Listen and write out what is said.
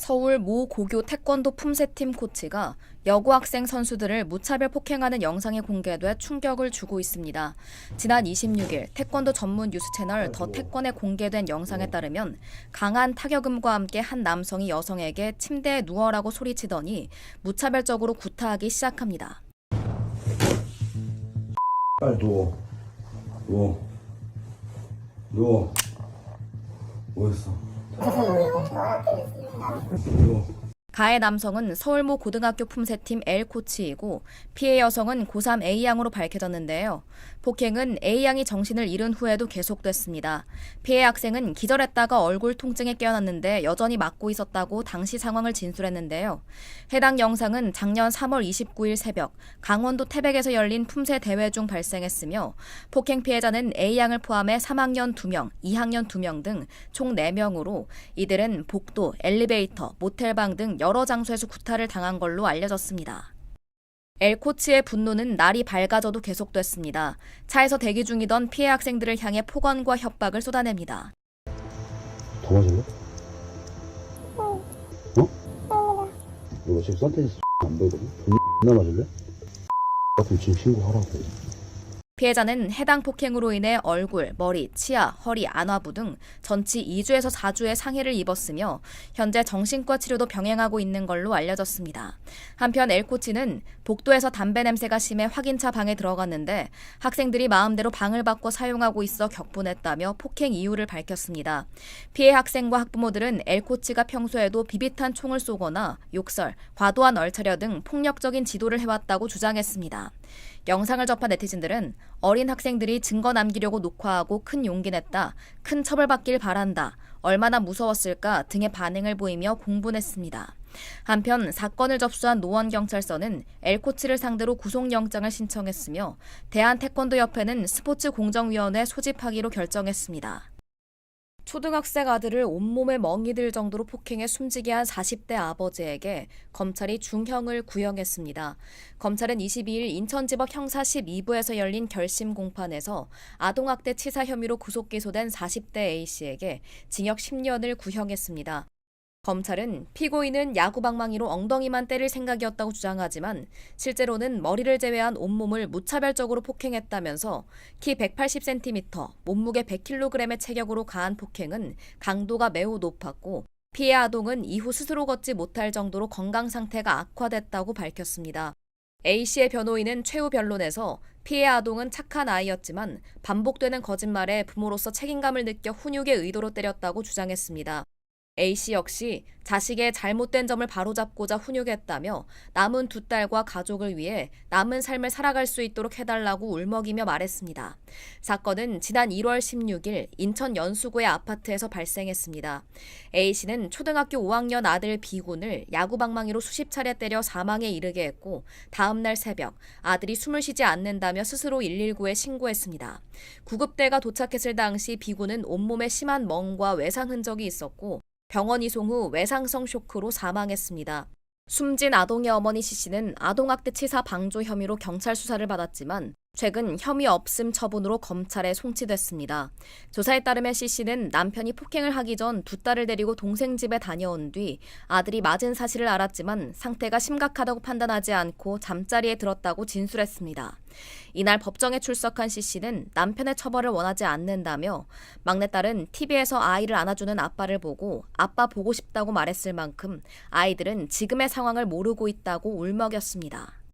서울 모 고교 태권도 품새팀 코치가 여고 학생 선수들을 무차별 폭행하는 영상이 공개돼 충격을 주고 있습니다. 지난 26일 태권도 전문 뉴스 채널 더 태권에 공개된 영상에 따르면 강한 타격음과 함께 한 남성이 여성에게 침대에 누워라고 소리치더니 무차별적으로 구타하기 시작합니다. 빨리 누워. 뭐했어? 누워. 가해 남성은 서울 모 고등학교 품새팀 L 코치이고 피해 여성은 고3 A양으로 밝혀졌는데요. 폭행은 A양이 정신을 잃은 후에도 계속됐습니다. 피해 학생은 기절했다가 얼굴 통증에 깨어났는데 여전히 맞고 있었다고 당시 상황을 진술했는데요. 해당 영상은 작년 3월 29일 새벽 강원도 태백에서 열린 품새 대회 중 발생했으며 폭행 피해자는 A양을 포함해 3학년 2명, 2학년 2명 등 총 4명으로 이들은 복도, 엘리베이터, 모텔방 등 여러 장소에서 구타를 당한 걸로 알려졌습니다. L 코치의 분노는 날이 밝아져도 계속됐습니다. 차에서 대기 중이던 피해 학생들을 향해 폭언과 협박을 쏟아냅니다. 더 맞을래? 어? 너 지금 선텐스 안 보이거든? 존나 맞을래? 같은 지금 신고하라고. 피해자는 해당 폭행으로 인해 얼굴, 머리, 치아, 허리, 안화부 등 전치 2주에서 4주의 상해를 입었으며 현재 정신과 치료도 병행하고 있는 걸로 알려졌습니다. 한편 L 코치는 복도에서 담배 냄새가 심해 확인차 방에 들어갔는데 학생들이 마음대로 방을 바꿔 사용하고 있어 격분했다며 폭행 이유를 밝혔습니다. 피해 학생과 학부모들은 L 코치가 평소에도 비비탄 총을 쏘거나 욕설, 과도한 얼차려 등 폭력적인 지도를 해왔다고 주장했습니다. 영상을 접한 네티즌들은 어린 학생들이 증거 남기려고 녹화하고 큰 용기 냈다, 큰 처벌받길 바란다, 얼마나 무서웠을까 등의 반응을 보이며 공분했습니다. 한편 사건을 접수한 노원경찰서는 L 코치를 상대로 구속영장을 신청했으며 대한태권도협회는 스포츠공정위원회 소집하기로 결정했습니다. 초등학생 아들을 온몸에 멍이 들 정도로 폭행해 숨지게 한 40대 아버지에게 검찰이 중형을 구형했습니다. 검찰은 22일 인천지법 형사 12부에서 열린 결심 공판에서 아동학대 치사 혐의로 구속 기소된 40대 A씨에게 징역 10년을 구형했습니다. 검찰은 피고인은 야구방망이로 엉덩이만 때릴 생각이었다고 주장하지만 실제로는 머리를 제외한 온몸을 무차별적으로 폭행했다면서 키 180cm, 몸무게 100kg의 체격으로 가한 폭행은 강도가 매우 높았고 피해 아동은 이후 스스로 걷지 못할 정도로 건강 상태가 악화됐다고 밝혔습니다. A씨의 변호인은 최후 변론에서 피해 아동은 착한 아이였지만 반복되는 거짓말에 부모로서 책임감을 느껴 훈육의 의도로 때렸다고 주장했습니다. A씨 역시 자식의 잘못된 점을 바로잡고자 훈육했다며 남은 두 딸과 가족을 위해 남은 삶을 살아갈 수 있도록 해달라고 울먹이며 말했습니다. 사건은 지난 1월 16일 인천 연수구의 아파트에서 발생했습니다. A씨는 초등학교 5학년 아들 B군을 야구방망이로 수십 차례 때려 사망에 이르게 했고 다음 날 새벽 아들이 숨을 쉬지 않는다며 스스로 119에 신고했습니다. 구급대가 도착했을 당시 B군은 온몸에 심한 멍과 외상 흔적이 있었고 병원 이송 후 외상성 쇼크로 사망했습니다. 숨진 아동의 어머니 C씨는 아동학대 치사 방조 혐의로 경찰 수사를 받았지만 최근 혐의 없음 처분으로 검찰에 송치됐습니다. 조사에 따르면 C씨는 남편이 폭행을 하기 전 두 딸을 데리고 동생 집에 다녀온 뒤 아들이 맞은 사실을 알았지만 상태가 심각하다고 판단하지 않고 잠자리에 들었다고 진술했습니다. 이날 법정에 출석한 C씨는 남편의 처벌을 원하지 않는다며 막내딸은 TV에서 아이를 안아주는 아빠를 보고 아빠 보고 싶다고 말했을 만큼 아이들은 지금의 상황을 모르고 있다고 울먹였습니다.